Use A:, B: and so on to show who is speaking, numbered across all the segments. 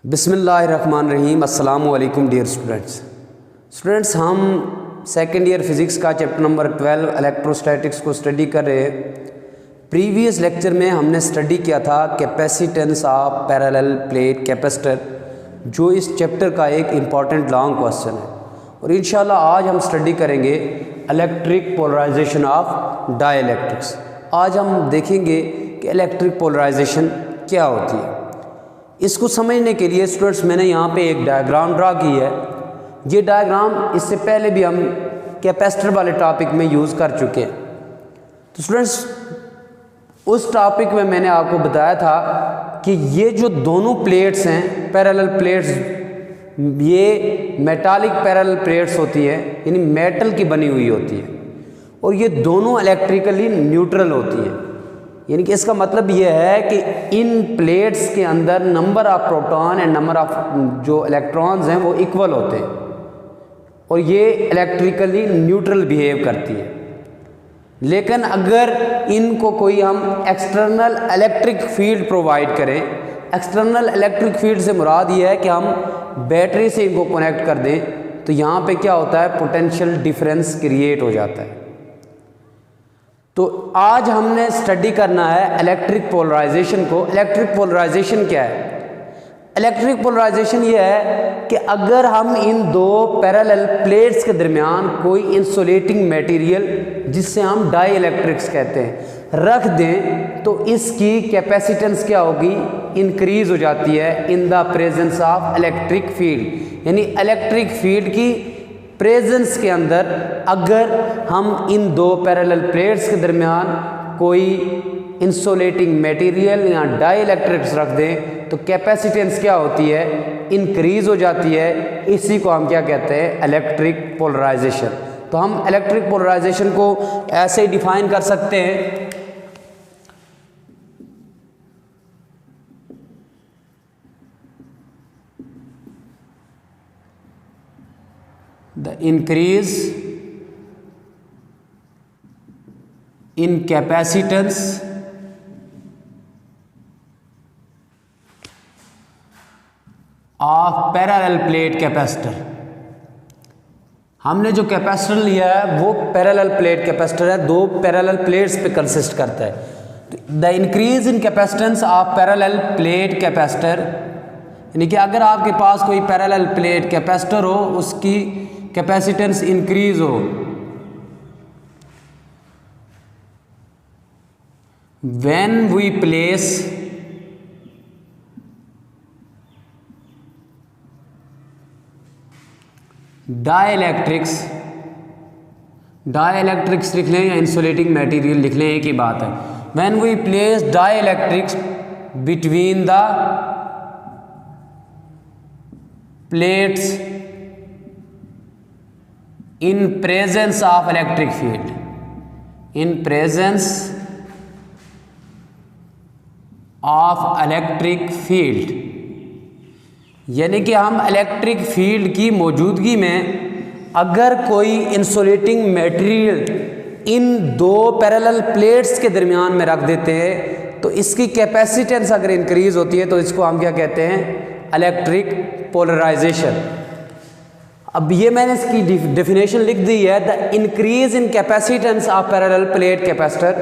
A: बिस्मिल्लाहिर्रहमानिर्रहीम। अस्सलामु अलैकुम डियर स्टूडेंट्स, हम सेकेंड ईयर फिज़िक्स का चैप्टर नंबर 12 इलेक्ट्रोस्टैटिक्स को स्टडी कर रहे हैं। प्रीवियस लेक्चर में हमने स्टडी किया था capacitance of parallel plate capacitor, जो इस चैप्टर का एक इम्पॉर्टेंट लॉन्ग क्वेश्चन है। और इंशाल्लाह आज हम स्टडी करेंगे इलेक्ट्रिक पोलराइजेशन ऑफ डाइइलेक्ट्रिक्स। आज हम देखेंगे कि इलेक्ट्रिक पोलराइजेशन क्या होती है। इसको समझने के लिए स्टूडेंट्स मैंने यहाँ पे एक डायग्राम ड्रा की है। ये डायग्राम इससे पहले भी हम कैपेसिटर वाले टॉपिक में यूज़ कर चुके हैं। तो स्टूडेंट्स, उस टॉपिक में मैंने आपको बताया था कि ये जो दोनों प्लेट्स हैं पैरेलल प्लेट्स, ये मेटालिक पैरेलल प्लेट्स होती है, यानी मेटल की बनी हुई होती है, और ये दोनों इलेक्ट्रिकली न्यूट्रल होती है। यानी कि इसका मतलब ये है कि इन प्लेट्स के अंदर number of proton and number of जो इलेक्ट्रॉन्स हैं वो इक्वल होते हैं, और ये इलेक्ट्रिकली न्यूट्रल बिहेव करती है। लेकिन अगर इनको कोई हम एक्सटर्नल इलेक्ट्रिक फील्ड प्रोवाइड करें, एक्सटर्नल इलेक्ट्रिक फील्ड से मुराद ये है कि हम बैटरी से इनको कनेक्ट कर दें, तो यहाँ पे क्या होता है, पोटेंशियल डिफरेंस क्रिएट हो जाता है। तो आज हमने स्टडी करना है इलेक्ट्रिक पोलराइजेशन को। इलेक्ट्रिक पोलराइजेशन क्या है? इलेक्ट्रिक पोलराइजेशन ये है कि अगर हम इन दो पैरेलल प्लेट्स के दरमियान कोई इंसुलेटिंग मटेरियल, जिससे हम डाई इलेक्ट्रिक्स कहते हैं, रख दें, तो इसकी कैपेसिटेंस क्या होगी, इंक्रीज हो जाती है in the presence of electric field. यानी इलेक्ट्रिक फील्ड की प्रेजेंस के अंदर अगर हम इन दो पैरेलल प्लेट्स के दरमियान कोई इंसुलेटिंग मटेरियल या डाई इलेक्ट्रिक्स रख दें, तो कैपेसिटेंस क्या होती है, इंक्रीज हो जाती है। इसी को हम क्या कहते हैं, इलेक्ट्रिक पोलराइजेशन। तो हम इलेक्ट्रिक पोलराइजेशन को ऐसे ही डिफाइन कर सकते हैं, the increase in capacitance of parallel plate capacitor। हमने जो कैपेसिटर लिया है वो पैरेलल प्लेट कैपेसिटर है, दो पैरेलल प्लेट्स पे कंसिस्ट करता है। The increase in capacitance of parallel plate capacitor, यानी कि अगर आपके पास कोई पैरेलल प्लेट कैपेसिटर हो, उसकी कैपेसिटेंस इंक्रीज हो, when we place डाइइलेक्ट्रिक्स लिख लें या इंसुलेटिंग मटेरियल लिख लें, एक ही बात है। when we place डाइइलेक्ट्रिक्स between the plates in presence of electric field, in presence of electric field, यानी कि हम इलेक्ट्रिक फील्ड की मौजूदगी में अगर कोई इंसुलेटिंग मटेरियल इन दो पैरेलल प्लेट्स के दरमियान में रख देते हैं, तो इसकी कैपेसिटेंस अगर इंक्रीज होती है, तो इसको हम क्या कहते हैं, इलेक्ट्रिक पोलराइजेशन। अब ये मैंने इसकी डेफिनेशन लिख दी है, the increase in capacitance of parallel plate capacitor,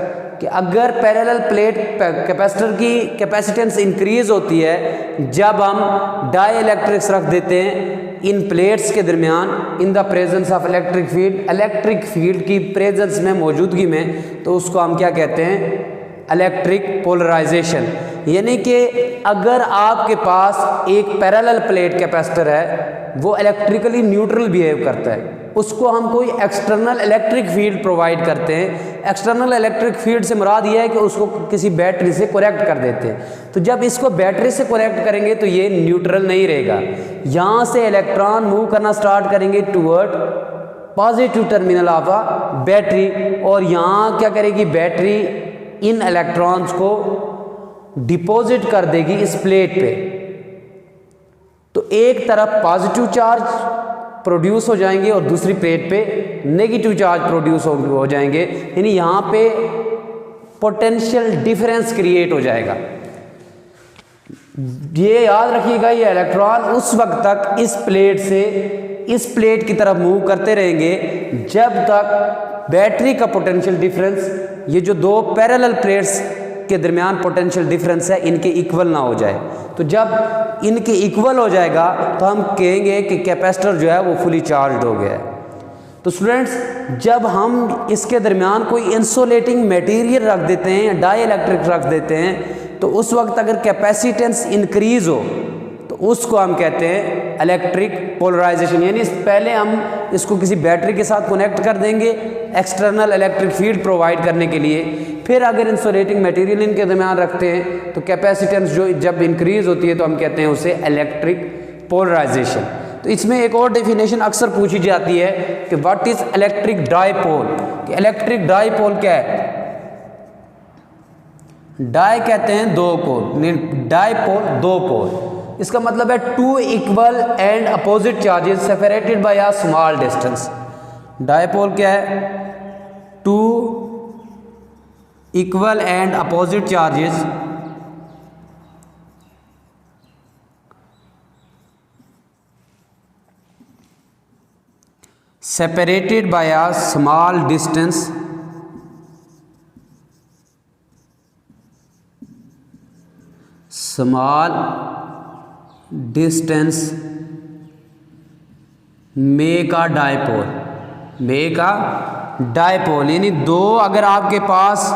A: कि अगर पैरेलल प्लेट कैपेसिटर की कैपेसिटेंस इंक्रीज होती है जब हम डाई इलेक्ट्रिक्स रख देते हैं इन प्लेट्स के दरमियान, in the presence of electric field, electric field की प्रेजेंस में, मौजूदगी में, तो उसको हम क्या कहते हैं, इलेक्ट्रिक पोलराइजेशन। यानी कि अगर आपके पास एक पैरेलल प्लेट कैपेसिटर है, वो इलेक्ट्रिकली न्यूट्रल बिहेव करता है, उसको हम कोई एक्सटर्नल इलेक्ट्रिक फील्ड प्रोवाइड करते हैं। एक्सटर्नल इलेक्ट्रिक फील्ड से मुराद ये है कि उसको किसी बैटरी से कनेक्ट कर देते हैं। तो जब इसको बैटरी से कनेक्ट करेंगे तो ये न्यूट्रल नहीं रहेगा, यहाँ से इलेक्ट्रॉन मूव करना स्टार्ट करेंगे toward positive terminal of a battery, और यहाँ क्या करेगी, बैटरी इन इलेक्ट्रॉन्स को डिपॉजिट कर देगी इस प्लेट पे। तो एक तरफ पॉजिटिव चार्ज प्रोड्यूस हो जाएंगे और दूसरी प्लेट पे नेगेटिव चार्ज प्रोड्यूस हो जाएंगे, यानी यहाँ पे पोटेंशियल डिफरेंस क्रिएट हो जाएगा। ये याद रखिएगा, ये इलेक्ट्रॉन उस वक्त तक इस प्लेट से इस प्लेट की तरफ मूव करते रहेंगे जब तक बैटरी का पोटेंशियल डिफरेंस, ये जो दो पैरेलल प्लेट्स के दरमियान पोटेंशियल डिफरेंस है, इनके इक्वल ना हो जाए। तो जब इनके इक्वल हो जाएगा तो हम कहेंगे कि कैपेसिटर जो है वो फुली चार्ज हो गया है। तो स्टूडेंट्स, जब हम इसके दरमियान कोई इंसुलेटिंग मटेरियल रख देते हैं या डाई इलेक्ट्रिक रख देते हैं, तो उस वक्त अगर कैपेसिटेंस इंक्रीज हो तो उसको हम कहते हैं इलेक्ट्रिक पोलराइजेशन। यानी पहले हम इसको किसी बैटरी के साथ कनेक्ट कर देंगे एक्सटर्नल इलेक्ट्रिक फील्ड प्रोवाइड करने के लिए, फिर अगर इंसुलेटिंग मटेरियल इनके दरमियान रखते हैं तो कैपेसिटेंस जो जब इंक्रीज होती है तो हम कहते हैं उसे इलेक्ट्रिक पोलराइजेशन। तो इसमें एक और डेफिनेशन अक्सर पूछी जाती है कि व्हाट इज इलेक्ट्रिक डाइपोल। कि इलेक्ट्रिक डाइपोल क्या है? डाई कहते हैं दो को, डाइपोल दो पोल। इसका मतलब है two equal and opposite charges separated by a small distance. Dipole क्या है? Two equal and opposite charges separated by a small distance make a dipole। make a dipole यानी दो अगर आपके पास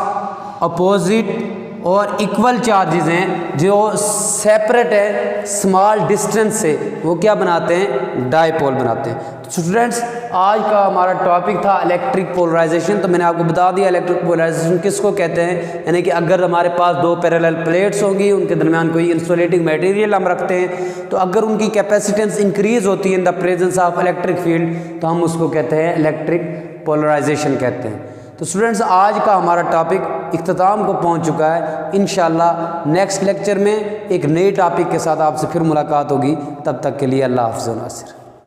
A: अपोजिट और इक्वल चार्जेस हैं जो सेपरेट है स्मॉल डिस्टेंस से, वो क्या बनाते हैं? डाइपोल बनाते हैं। तो स्टूडेंट्स, आज का हमारा टॉपिक था इलेक्ट्रिक पोलराइजेशन। तो मैंने आपको बता दिया इलेक्ट्रिक पोलराइजेशन किसको कहते हैं। यानी कि अगर हमारे पास दो पैरेलल प्लेट्स होंगी, उनके दरमियान कोई इंसुलेटिंग मटेरियल हम रखते हैं, तो अगर उनकी कैपेसिटेंस इंक्रीज होती है in the presence of electric field, तो हम उसको कहते हैं इलेक्ट्रिक पोलराइजेशन कहते हैं। तो स्टूडेंट्स, आज का हमारा टॉपिक इख्तिताम को पहुंच चुका है। इंशाल्लाह नेक्स्ट लेक्चर में एक नए टॉपिक के साथ आपसे फिर मुलाकात होगी। तब तक के लिए अल्लाह हाफ़िज़ व नासिर।